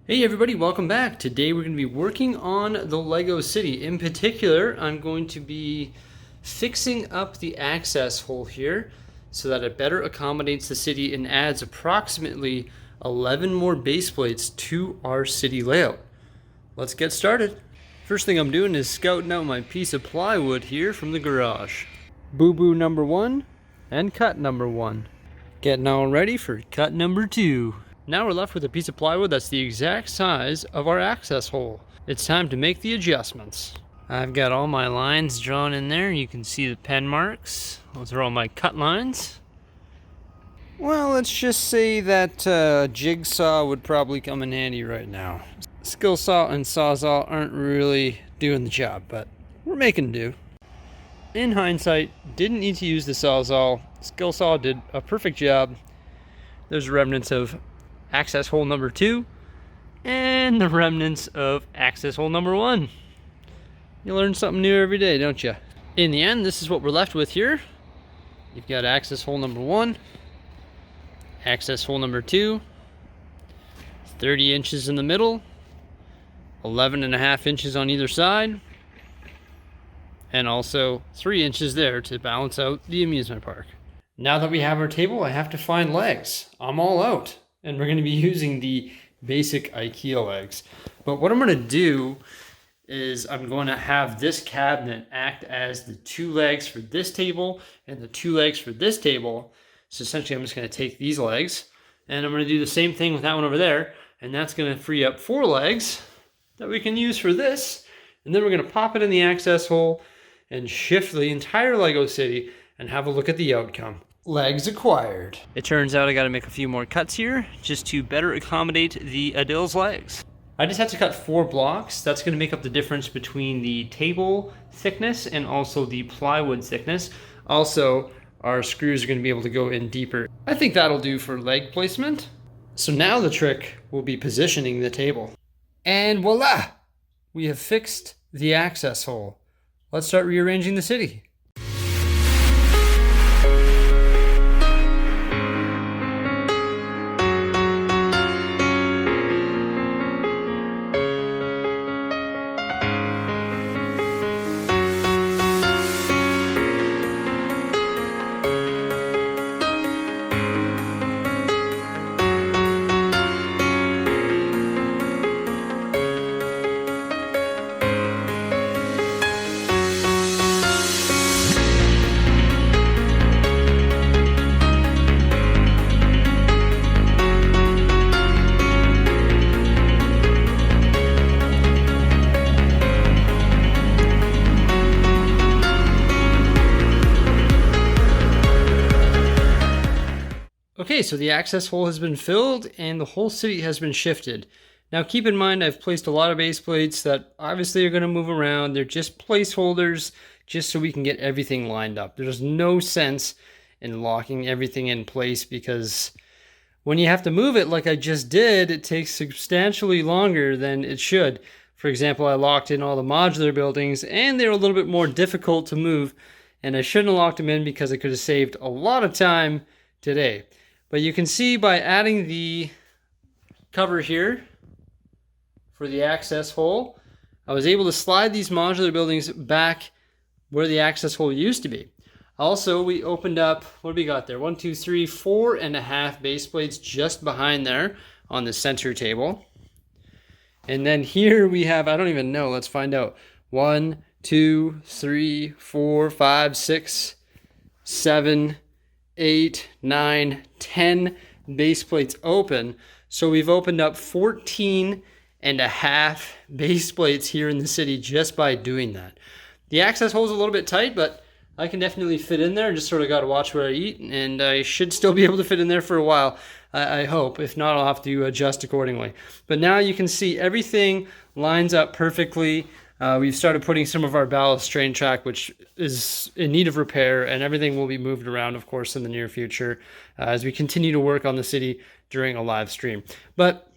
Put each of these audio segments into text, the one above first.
Hey everybody, welcome back. Today we're going to be working on the Lego City. In particular, I'm going to be fixing up the access hole here so that it better accommodates the city and adds approximately 11 more base plates to our city layout. Let's get started. First thing I'm doing is scouting out my piece of plywood here from the garage. Boo-boo number 1 and cut number 1. Getting all ready for cut number 2. Now we're left with a piece of plywood that's the exact size of our access hole. It's time to make the adjustments. I've got all my lines drawn in there. You can see the pen marks. Those are all my cut lines. Well, let's just say that jigsaw would probably come in handy right now. Skill saw and sawzall aren't really doing the job, but we're making do. In hindsight, didn't need to use the sawzall. Skill saw did a perfect job. There's remnants of access hole number 2 and the remnants of access hole number 1. You learn something new every day, don't you? In the end, this is what we're left with here. You've got access hole number 1, access hole number 2, 30 inches in the middle, 11.5 inches on either side, and also 3 inches there to balance out the amusement park. Now that we have our table, I have to find legs. I'm all out. And we're going to be using the basic IKEA legs. But what I'm going to do is I'm going to have this cabinet act as the 2 legs for this table and the 2 legs for this table. So essentially I'm just going to take these legs and I'm going to do the same thing with that one over there. And that's going to free up 4 legs that we can use for this. And then we're going to pop it in the access hole and shift the entire Lego City and have a look at the outcome. Legs acquired. It turns out I got to make a few more cuts here just to better accommodate the Adil's legs. I just had to cut 4 blocks. That's going to make up the difference between the table thickness and also the plywood thickness. Also, our screws are going to be able to go in deeper. I think that'll do for leg placement. So now the trick will be positioning the table. And voila! We have fixed the access hole. Let's start rearranging the city. Okay, so the access hole has been filled and the whole city has been shifted. Now keep in mind I've placed a lot of base plates that obviously are going to move around. They're just placeholders just so we can get everything lined up. There's no sense in locking everything in place because when you have to move it like I just did, it takes substantially longer than it should. For example, I locked in all the modular buildings and they're a little bit more difficult to move, and I shouldn't have locked them in because I could have saved a lot of time today. But you can see by adding the cover here for the access hole, I was able to slide these modular buildings back where the access hole used to be. Also, we opened up, what do we got there? 1, 2, 3, 4.5 base plates just behind there on the center table. And then here we have, I don't even know, let's find out. 1, 2, 3, 4, 5, 6, 7, 8, 9, 10 base plates open. So we've opened up 14.5 base plates here in the city just by doing that. The access hole is a little bit tight, but I can definitely fit in there. Just sort of got to watch where I eat, and I should still be able to fit in there for a while, I hope. If not, I'll have to adjust accordingly. But now you can see everything lines up perfectly. We've started putting some of our ballast train track, which is in need of repair, and everything will be moved around, of course, in the near future as we continue to work on the city during a live stream. But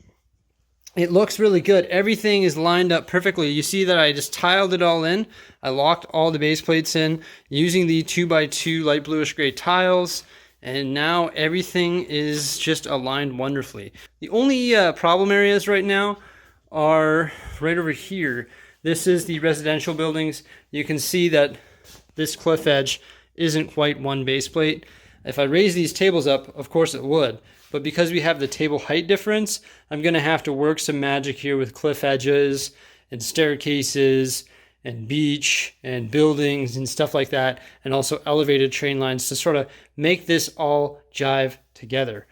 it looks really good. Everything is lined up perfectly. You see that I just tiled it all in. I locked all the base plates in using the 2x2 light bluish gray tiles. And now everything is just aligned wonderfully. The only problem areas right now are right over here. This is the residential buildings. You can see that this cliff edge isn't quite one base plate. If I raise these tables up, of course it would. But because we have the table height difference, I'm going to have to work some magic here with cliff edges and staircases and beach and buildings and stuff like that, and also elevated train lines to sort of make this all jive together.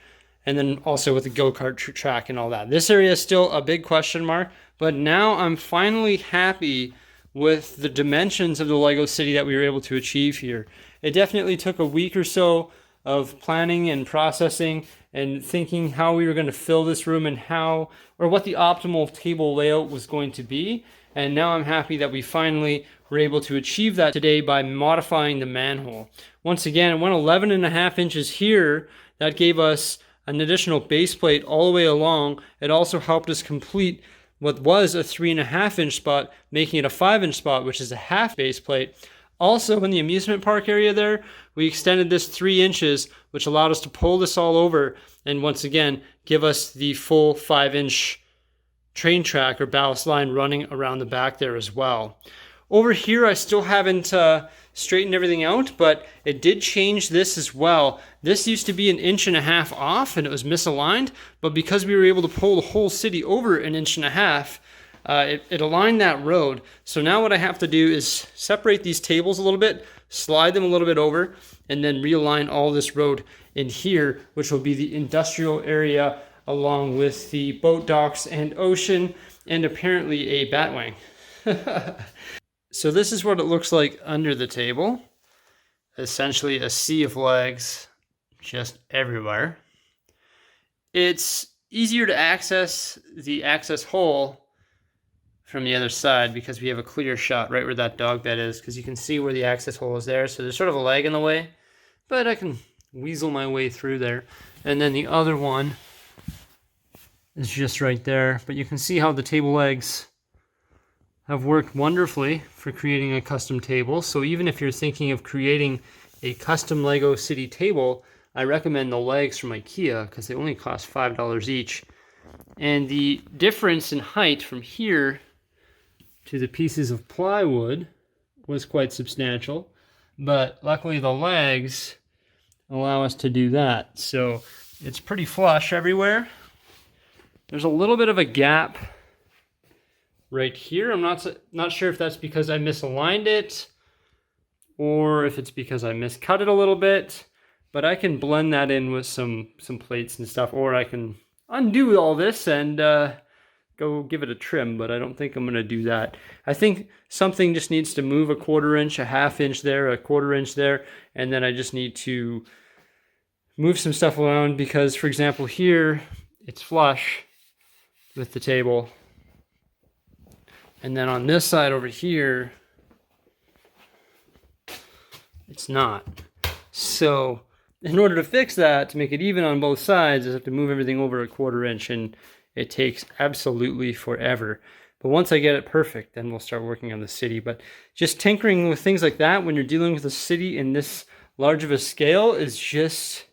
And then also with the go-kart track and all that. This area is still a big question mark, but now I'm finally happy with the dimensions of the Lego city that we were able to achieve here. It definitely took a week or so of planning and processing and thinking how we were going to fill this room and how, or what the optimal table layout was going to be. And now I'm happy that we finally were able to achieve that today by modifying the manhole. Once again, it went 11.5 inches here. That gave us an additional base plate all the way along. It also helped us complete what was a 3.5 inch spot, making it a 5 inch spot, which is a half base plate. Also, in the amusement park area there, we extended this 3 inches, which allowed us to pull this all over and once again give us the full 5 inch train track or ballast line running around the back there as well. Over here, I still haven't straightened everything out, but it did change this as well. This used to be 1.5 inches off and it was misaligned, but because we were able to pull the whole city over 1.5 inches, it aligned that road. So now what I have to do is separate these tables a little bit, slide them a little bit over, and then realign all this road in here, which will be the industrial area along with the boat docks and ocean, and apparently a batwing. So this is what it looks like under the table. Essentially a sea of legs just everywhere. It's easier to access the access hole from the other side because we have a clear shot right where that dog bed is, because you can see where the access hole is there. So there's sort of a lag in the way, but I can weasel my way through there. And then the other one is just right there, but you can see how the table legs have worked wonderfully for creating a custom table. So even if you're thinking of creating a custom Lego City table, I recommend the legs from IKEA because they only cost $5 each. And the difference in height from here to the pieces of plywood was quite substantial, but luckily the legs allow us to do that. So it's pretty flush everywhere. There's a little bit of a gap right here. I'm not sure if that's because I misaligned it or if it's because I miscut it a little bit, but I can blend that in with some plates and stuff, or I can undo all this and go give it a trim, but I don't think I'm going to do that. I think something just needs to move 1/4 inch, 1/2 inch there, 1/4 inch there, and then I just need to move some stuff around because, for example, here it's flush with the table. And then on this side over here, it's not. So in order to fix that, to make it even on both sides, I have to move everything over 1/4 inch, and it takes absolutely forever. But once I get it perfect, then we'll start working on the city. But just tinkering with things like that when you're dealing with a city in this large of a scale is just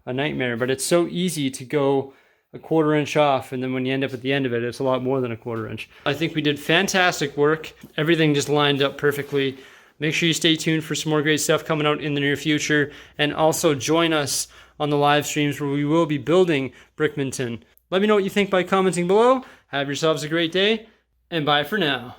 a nightmare. But it's so easy to go 1/4 inch off, and then when you end up at the end of it, it's a lot more than 1/4 inch. I think we did fantastic work. Everything just lined up perfectly. Make sure you stay tuned for some more great stuff coming out in the near future, and also join us on the live streams where we will be building Brickminton. Let me know what you think by commenting below. Have yourselves a great day, and bye for now.